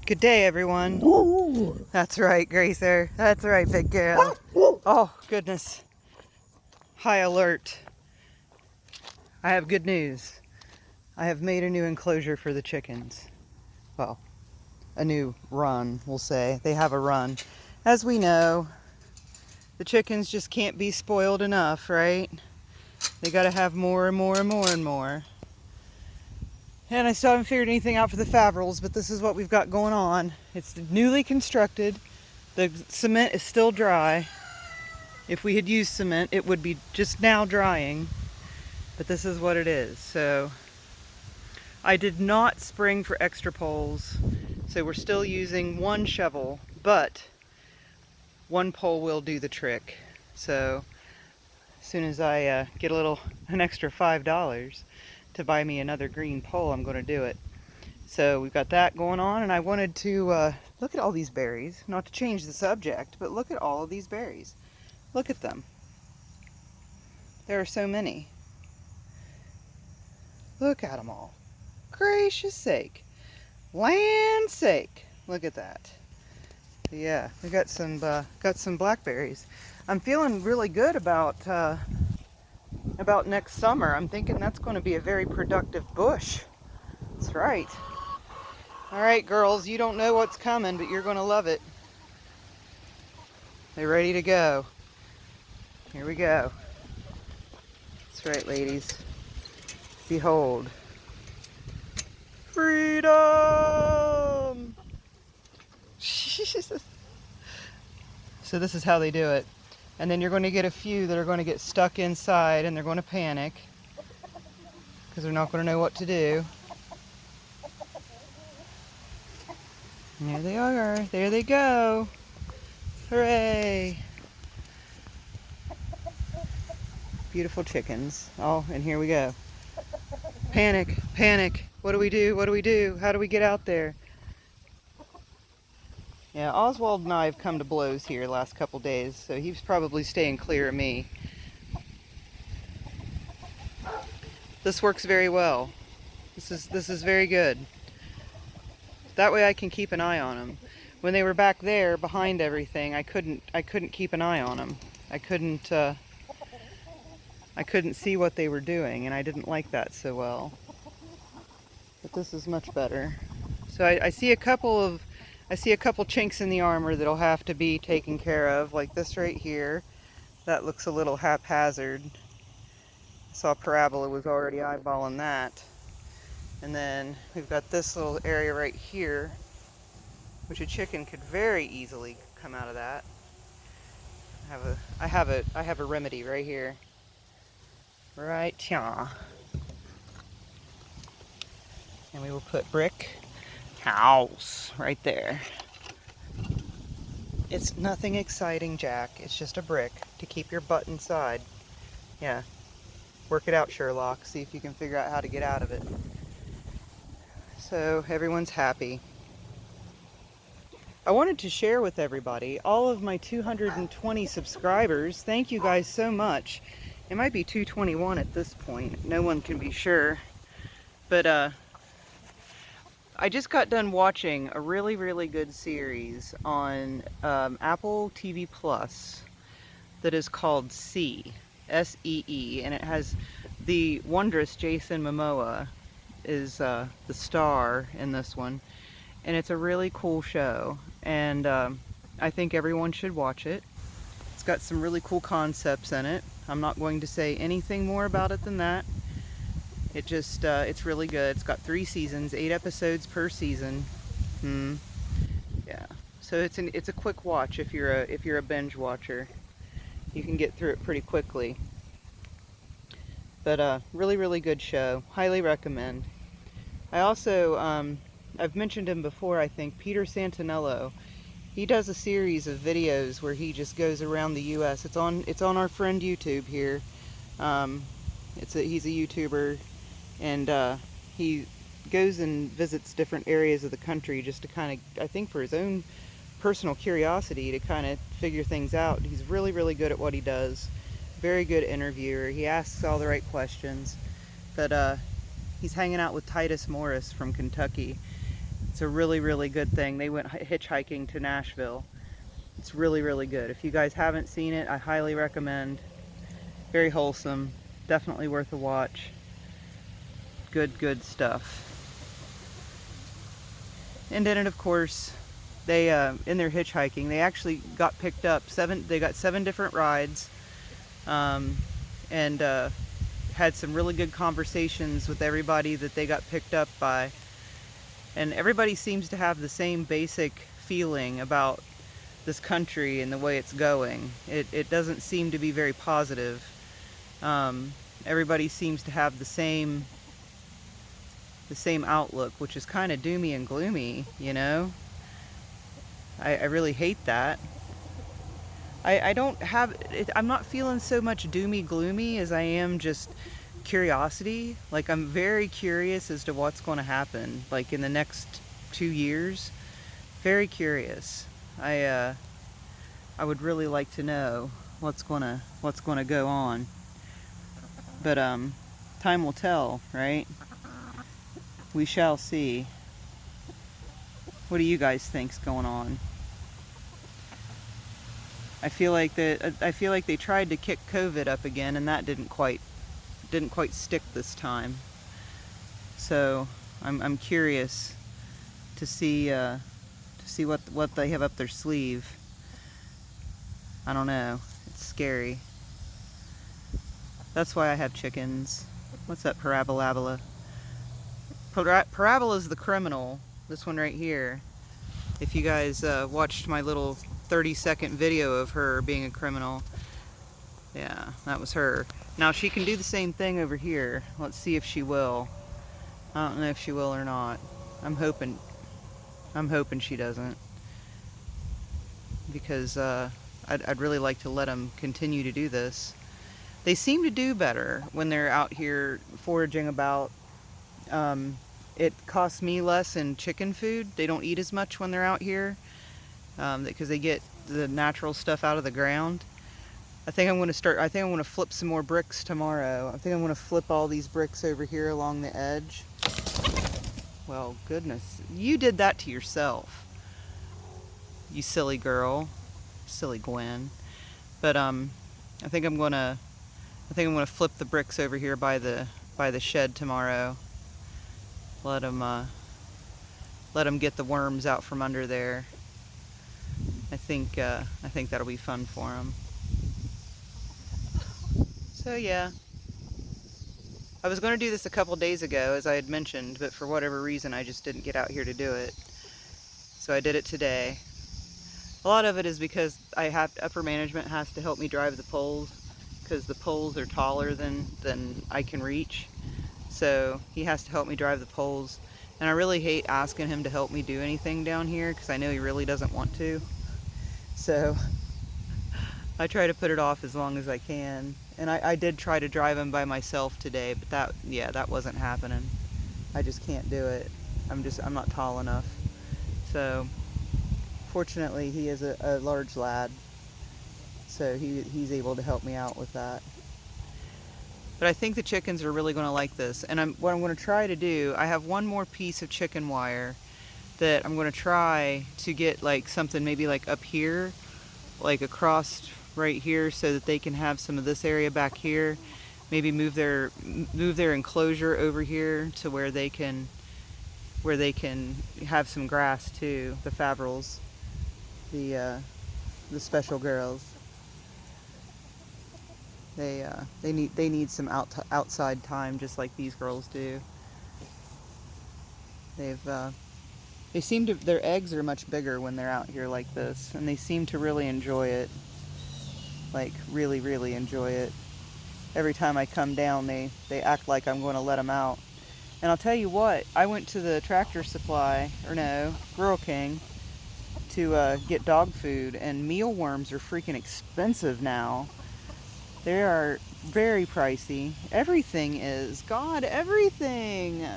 Good day, everyone. Ooh. That's right, Gracer. That's right, big girl. Oh, goodness. High alert. I have good news. I have made a new enclosure for the chickens. Well, a new run, we'll say. They have a run. As we know, the chickens just can't be spoiled enough, right? They gotta have more and more and more and more. And I still haven't figured anything out for the Favrils, but this is what we've got going on. It's newly constructed. The cement is still dry. If we had used cement, it would be just now drying. But this is what it is. So I did not spring for extra poles. So we're still using one shovel, but one pole will do the trick. So as soon as I get an extra $5 to buy me another green pole, I'm going to do it. So we've got that going on, and I wanted to look at all these berries. Not to change the subject, but look at all of these berries. Look at them. There are so many. Look at them all. Gracious sake. Land's sake. Look at that. Yeah, we got some blackberries. I'm feeling really good about next summer. I'm thinking that's going to be a very productive bush. That's right. All right, girls, you don't know what's coming, but you're going to love it. They're ready to go. Here we go. That's right, ladies. Behold. Freedom! So this is how they do it. And then you're going to get a few that are going to get stuck inside, and they're going to panic because they're not going to know what to do. And there they are. There they go. Hooray! Beautiful chickens. Oh, and here we go. Panic, panic. What do we do? What do we do? How do we get out there? Yeah, Oswald and I have come to blows here the last couple days, so he's probably staying clear of me. This works very well. This is very good. That way I can keep an eye on them. When they were back there behind everything, I couldn't keep an eye on them. I couldn't see what they were doing, and I didn't like that so well. But this is much better. So I see a couple chinks in the armor that'll have to be taken care of, like this right here. That looks a little haphazard. I saw Parabola was already eyeballing that. And then we've got this little area right here, which a chicken could very easily come out of that. I have a remedy right here. Right here. And we will put brick house right there. It's nothing exciting, Jack. It's just a brick to keep your butt inside. Yeah. Work it out, Sherlock. See if you can figure out how to get out of it. So everyone's happy. I wanted to share with everybody, all of my 220 subscribers. Thank you guys so much. It might be 221 at this point. No one can be sure. But I just got done watching a really, really good series on Apple TV Plus that is called See, S-E-E, and it has the wondrous Jason Momoa is the star in this one, and it's a really cool show, and I think everyone should watch it. It's got some really cool concepts in it. I'm not going to say anything more about it than that. It just, it's really good. It's got 3 seasons, 8 episodes per season. Yeah. So it's a quick watch if you're a binge watcher. You can get through it pretty quickly. But really, really good show. Highly recommend. I also, I've mentioned him before, I think, Peter Santinello. He does a series of videos where he just goes around the U.S. It's on our friend YouTube here. He's a YouTuber, and he goes and visits different areas of the country just to kind of, I think for his own personal curiosity, to kind of figure things out. He's really, really good at what he does. Very good interviewer. He asks all the right questions. But he's hanging out with Titus Morris from Kentucky. It's a really, really good thing. They went hitchhiking to Nashville. It's really, really good. If you guys haven't seen it, I highly recommend. Very wholesome. Definitely worth a watch. Good, good stuff. And then, of course, they, in their hitchhiking, they actually got picked up. They got 7 different rides. And had some really good conversations with everybody that they got picked up by. And everybody seems to have the same basic feeling about this country and the way it's going. It doesn't seem to be very positive. Everybody seems to have the same outlook, which is kind of doomy and gloomy, you know? I really hate that. I'm not feeling so much doomy gloomy as I am just curiosity. Like, I'm very curious as to what's going to happen, like in the next 2 years. Very curious. I would really like to know what's gonna go on. But time will tell, right? We shall see. What do you guys think's going on? I feel like they tried to kick COVID up again, and that didn't quite stick this time. So I'm curious to see what they have up their sleeve. I don't know. It's scary. That's why I have chickens. What's that, Parabola? Parabola's the criminal. This one right here. If you guys watched my little 30-second video of her being a criminal, yeah, that was her. Now she can do the same thing over here. Let's see if she will. I don't know if she will or not. I'm hoping she doesn't, because I'd really like to let them continue to do this. They seem to do better when they're out here foraging about. It costs me less in chicken food. They don't eat as much when they're out here, because they get the natural stuff out of the ground. I think I'm going to flip some more bricks tomorrow. I think I'm going to flip all these bricks over here along the edge. Well, goodness. You did that to yourself. You silly girl. Silly Gwen. But I think I'm going to flip the bricks over here by the shed tomorrow. Let them get the worms out from under there. I think that'll be fun for them. So yeah, I was going to do this a couple days ago, as I had mentioned, but for whatever reason I just didn't get out here to do it. So I did it today. A lot of it is because upper management has to help me drive the poles, because the poles are taller than I can reach. So he has to help me drive the poles, and I really hate asking him to help me do anything down here, because I know he really doesn't want to. So I try to put it off as long as I can. And I did try to drive him by myself today, but that wasn't happening. I just can't do it. I'm not tall enough. So fortunately he is a large lad, so he's able to help me out with that. But I think the chickens are really going to like this. And what I'm going to try to do, I have one more piece of chicken wire that I'm going to try to get, like something maybe like up here, like across right here, so that they can have some of this area back here. Maybe move their enclosure over here to where they can have some grass too. The Favrils, the special girls. They need some outside time, just like these girls do. Their eggs are much bigger when they're out here like this, and they seem to really enjoy it. Like, really, really enjoy it. Every time I come down, they act like I'm going to let them out. And I'll tell you what, I went to the Tractor Supply, Rural King, to get dog food, and mealworms are freaking expensive now. They are very pricey. Everything is. God, everything!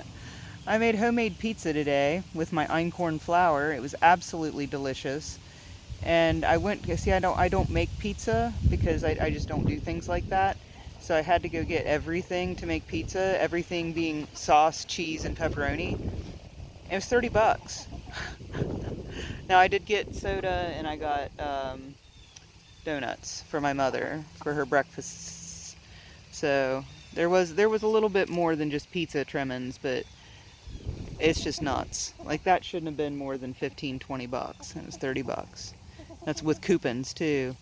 I made homemade pizza today with my einkorn flour. It was absolutely delicious. And I don't make pizza, because I just don't do things like that. So I had to go get everything to make pizza, everything being sauce, cheese, and pepperoni. It was $30. Now I did get soda and I got donuts for my mother for her breakfasts. So there was a little bit more than just pizza trimmings, but it's just nuts. Like that shouldn't have been more than 15, 20 bucks. It was 30 bucks. That's with coupons too.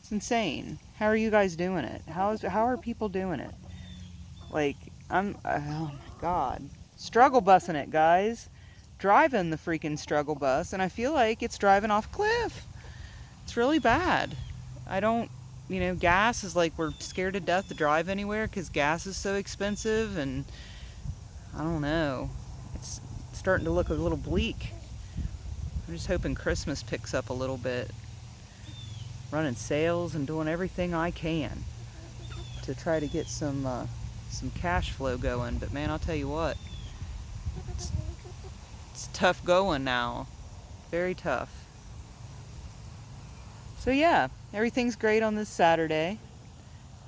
It's insane. How are you guys doing it? How are people doing it? Like oh my god. Struggle bussing it, guys. Driving the freaking struggle bus, and I feel like it's driving off a cliff. It's really bad. I don't, gas is like we're scared to death to drive anywhere because gas is so expensive, and I don't know. It's starting to look a little bleak. I'm just hoping Christmas picks up a little bit. Running sales and doing everything I can to try to get some cash flow going. But man, I'll tell you what, it's tough going now. Very tough. So yeah, everything's great on this Saturday.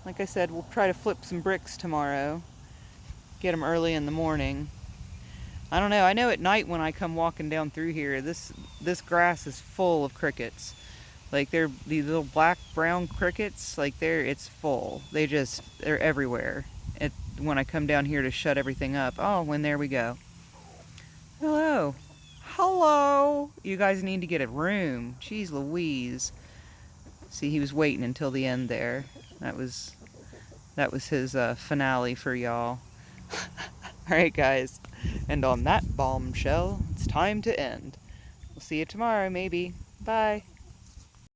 Like I said, we'll try to flip some bricks tomorrow. Get them early in the morning. I don't know. I know at night when I come walking down through here, this grass is full of crickets. Like they're these little black brown crickets. Like it's full. They're everywhere. When I come down here to shut everything up. Oh, there we go. Hello. Hello. You guys need to get a room. Jeez Louise. See, he was waiting until the end there. That was his finale for y'all. Alright guys, and on that bombshell, it's time to end. We'll see you tomorrow maybe. Bye.